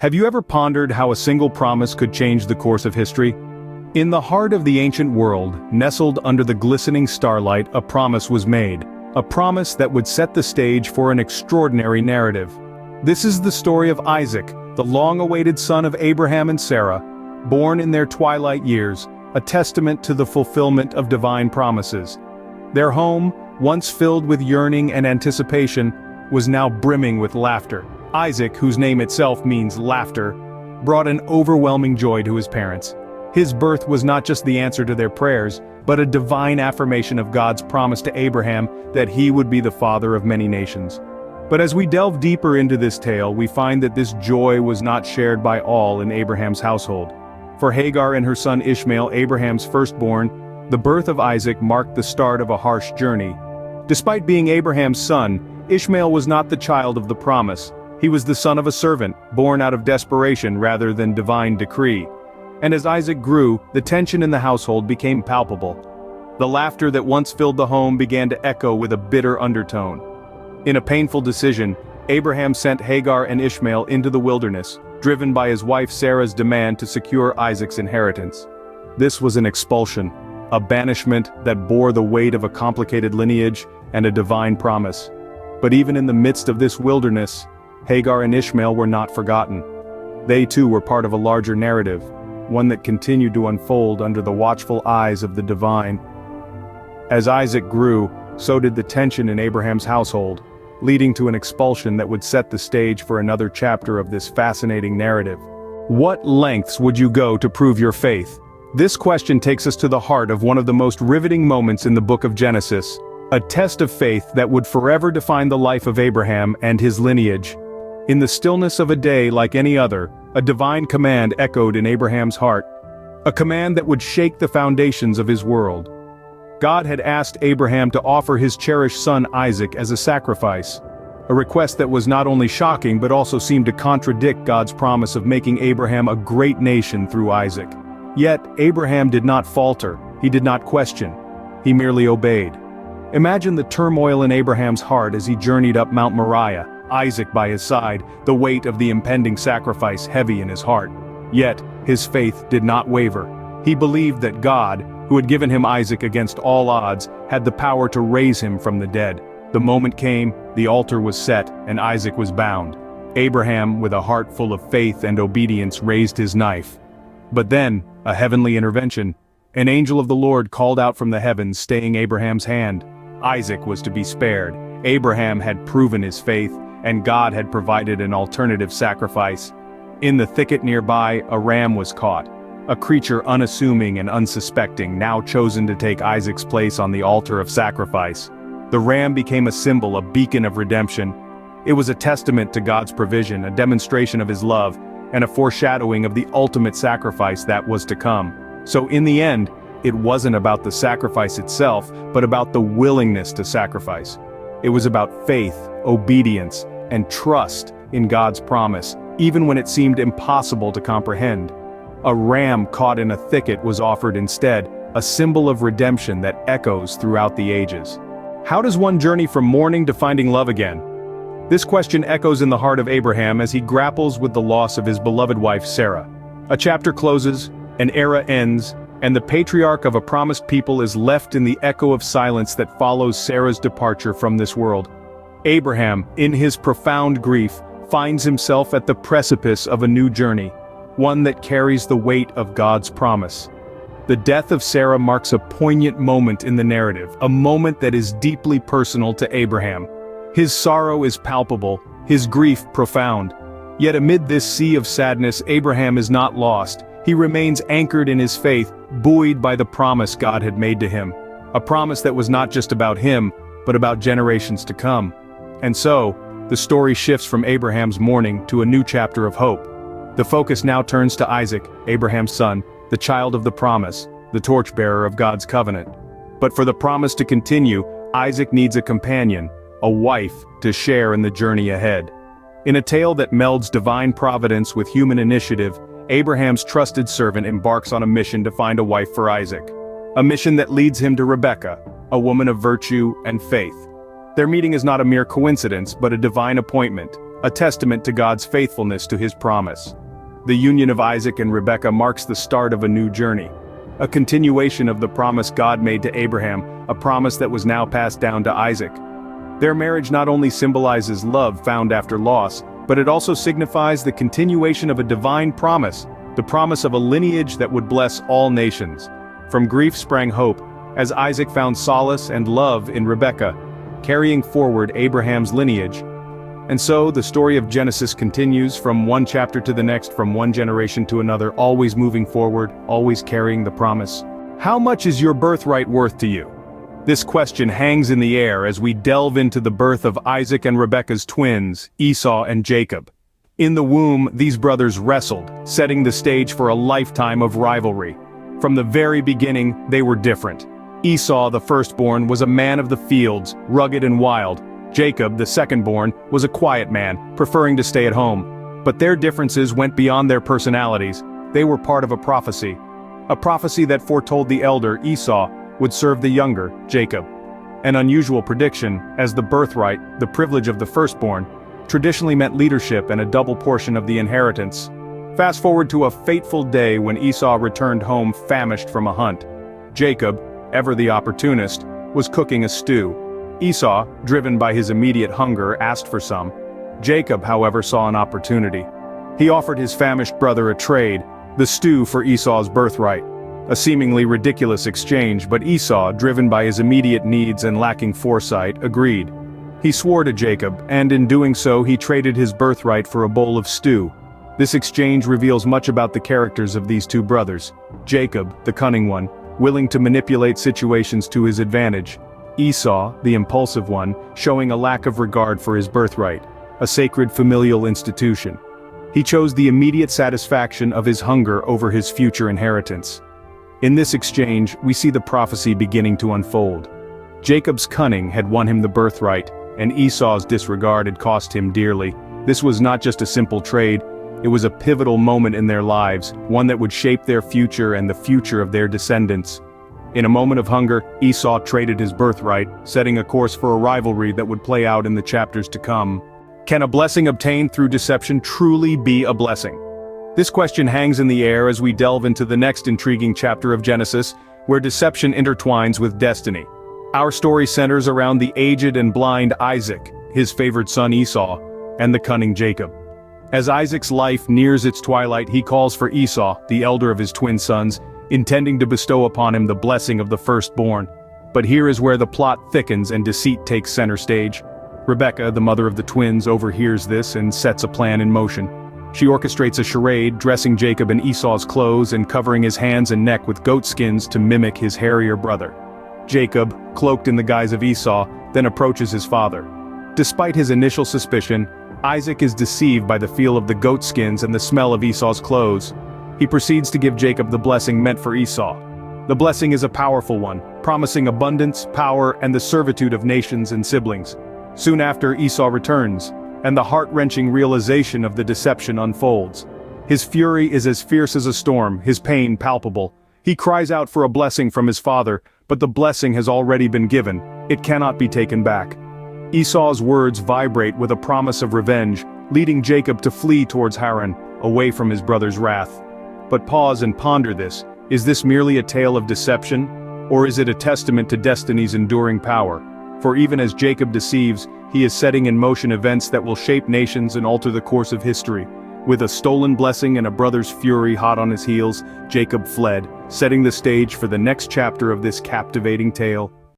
Have you ever pondered how a single promise could change the course of history? In the heart of the ancient world, nestled under the glistening starlight, a promise was made. A promise that would set the stage for an extraordinary narrative. This is the story of Isaac, the long-awaited son of Abraham and Sarah, born in their twilight years, a testament to the fulfillment of divine promises. Their home, once filled with yearning and anticipation, was now brimming with laughter. Isaac, whose name itself means laughter, brought an overwhelming joy to his parents. His birth was not just the answer to their prayers, but a divine affirmation of God's promise to Abraham that he would be the father of many nations. But as we delve deeper into this tale, we find that this joy was not shared by all in Abraham's household. For Hagar and her son Ishmael, Abraham's firstborn, the birth of Isaac marked the start of a harsh journey. Despite being Abraham's son, Ishmael was not the child of the promise. He was the son of a servant, born out of desperation rather than divine decree. And as Isaac grew, the tension in the household became palpable. The laughter that once filled the home began to echo with a bitter undertone. In a painful decision, Abraham sent Hagar and Ishmael into the wilderness, driven by his wife Sarah's demand to secure Isaac's inheritance. This was an expulsion, a banishment that bore the weight of a complicated lineage and a divine promise. But even in the midst of this wilderness, Hagar and Ishmael were not forgotten. They too were part of a larger narrative, one that continued to unfold under the watchful eyes of the divine. As Isaac grew, so did the tension in Abraham's household, leading to an expulsion that would set the stage for another chapter of this fascinating narrative. What lengths would you go to prove your faith? This question takes us to the heart of one of the most riveting moments in the book of Genesis, a test of faith that would forever define the life of Abraham and his lineage. In the stillness of a day like any other, a divine command echoed in Abraham's heart, a command that would shake the foundations of his world. God had asked Abraham to offer his cherished son Isaac as a sacrifice, a request that was not only shocking but also seemed to contradict God's promise of making Abraham a great nation through Isaac. Yet, Abraham did not falter, he did not question, he merely obeyed. Imagine the turmoil in Abraham's heart as he journeyed up Mount Moriah, Isaac by his side, the weight of the impending sacrifice heavy in his heart. Yet, his faith did not waver. He believed that God, who had given him Isaac against all odds, had the power to raise him from the dead. The moment came, the altar was set, and Isaac was bound. Abraham, with a heart full of faith and obedience, raised his knife. But then, a heavenly intervention. An angel of the Lord called out from the heavens, staying Abraham's hand. Isaac was to be spared. Abraham had proven his faith, and God had provided an alternative sacrifice. In the thicket nearby, a ram was caught, a creature unassuming and unsuspecting, now chosen to take Isaac's place on the altar of sacrifice. The ram became a symbol, a beacon of redemption. It was a testament to God's provision, a demonstration of his love, and a foreshadowing of the ultimate sacrifice that was to come. So in the end, it wasn't about the sacrifice itself, but about the willingness to sacrifice. It was about faith, obedience, and trust in God's promise, even when it seemed impossible to comprehend. A ram caught in a thicket was offered instead, a symbol of redemption that echoes throughout the ages. How does one journey from mourning to finding love again? This question echoes in the heart of Abraham as he grapples with the loss of his beloved wife Sarah. A chapter closes, an era ends, and the patriarch of a promised people is left in the echo of silence that follows Sarah's departure from this world. Abraham, in his profound grief, finds himself at the precipice of a new journey, one that carries the weight of God's promise. The death of Sarah marks a poignant moment in the narrative, a moment that is deeply personal to Abraham. His sorrow is palpable, his grief profound. Yet amid this sea of sadness, Abraham is not lost. He remains anchored in his faith, buoyed by the promise God had made to him. A promise that was not just about him, but about generations to come. And so, the story shifts from Abraham's mourning to a new chapter of hope. The focus now turns to Isaac, Abraham's son, the child of the promise, the torchbearer of God's covenant. But for the promise to continue, Isaac needs a companion, a wife, to share in the journey ahead. In a tale that melds divine providence with human initiative, Abraham's trusted servant embarks on a mission to find a wife for Isaac. A mission that leads him to Rebekah, a woman of virtue and faith. Their meeting is not a mere coincidence, but a divine appointment, a testament to God's faithfulness to his promise. The union of Isaac and Rebekah marks the start of a new journey, a continuation of the promise God made to Abraham, a promise that was now passed down to Isaac. Their marriage not only symbolizes love found after loss, but it also signifies the continuation of a divine promise, the promise of a lineage that would bless all nations. From grief sprang hope, as Isaac found solace and love in Rebekah, carrying forward Abraham's lineage. And so, the story of Genesis continues from one chapter to the next, from one generation to another, always moving forward, always carrying the promise. How much is your birthright worth to you? This question hangs in the air as we delve into the birth of Isaac and Rebekah's twins, Esau and Jacob. In the womb, these brothers wrestled, setting the stage for a lifetime of rivalry. From the very beginning, they were different. Esau, the firstborn, was a man of the fields, rugged and wild. Jacob, the secondborn, was a quiet man, preferring to stay at home. But their differences went beyond their personalities. They were part of a prophecy that foretold the elder, Esau, would serve the younger, Jacob. An unusual prediction, as the birthright, the privilege of the firstborn, traditionally meant leadership and a double portion of the inheritance. Fast forward to a fateful day when Esau returned home famished from a hunt. Jacob, ever the opportunist, was cooking a stew. Esau, driven by his immediate hunger, asked for some. Jacob, however, saw an opportunity. He offered his famished brother a trade, the stew for Esau's birthright. A seemingly ridiculous exchange, but Esau, driven by his immediate needs and lacking foresight, agreed. He swore to Jacob, and in doing so he traded his birthright for a bowl of stew. This exchange reveals much about the characters of these two brothers. Jacob, the cunning one, willing to manipulate situations to his advantage. Esau, the impulsive one, showing a lack of regard for his birthright, a sacred familial institution. He chose the immediate satisfaction of his hunger over his future inheritance. In this exchange, we see the prophecy beginning to unfold. Jacob's cunning had won him the birthright, and Esau's disregard had cost him dearly. This was not just a simple trade, it was a pivotal moment in their lives, one that would shape their future and the future of their descendants. In a moment of hunger, Esau traded his birthright, setting a course for a rivalry that would play out in the chapters to come. Can a blessing obtained through deception truly be a blessing? This question hangs in the air as we delve into the next intriguing chapter of Genesis, where deception intertwines with destiny. Our story centers around the aged and blind Isaac, his favored son Esau, and the cunning Jacob. As Isaac's life nears its twilight, he calls for Esau, the elder of his twin sons, intending to bestow upon him the blessing of the firstborn. But here is where the plot thickens and deceit takes center stage. Rebekah, the mother of the twins, overhears this and sets a plan in motion. She orchestrates a charade, dressing Jacob in Esau's clothes and covering his hands and neck with goat skins to mimic his hairier brother. Jacob, cloaked in the guise of Esau, then approaches his father. Despite his initial suspicion, Isaac is deceived by the feel of the goat skins and the smell of Esau's clothes. He proceeds to give Jacob the blessing meant for Esau. The blessing is a powerful one, promising abundance, power, and the servitude of nations and siblings. Soon after, Esau returns, and the heart-wrenching realization of the deception unfolds. His fury is as fierce as a storm, his pain palpable. He cries out for a blessing from his father, but the blessing has already been given. It cannot be taken back. Esau's words vibrate with a promise of revenge, leading Jacob to flee towards Haran, away from his brother's wrath. But pause and ponder this. Is this merely a tale of deception? Or is it a testament to destiny's enduring power? For even as Jacob deceives, he is setting in motion events that will shape nations and alter the course of history. With a stolen blessing and a brother's fury hot on his heels, Jacob fled, setting the stage for the next chapter of this captivating tale.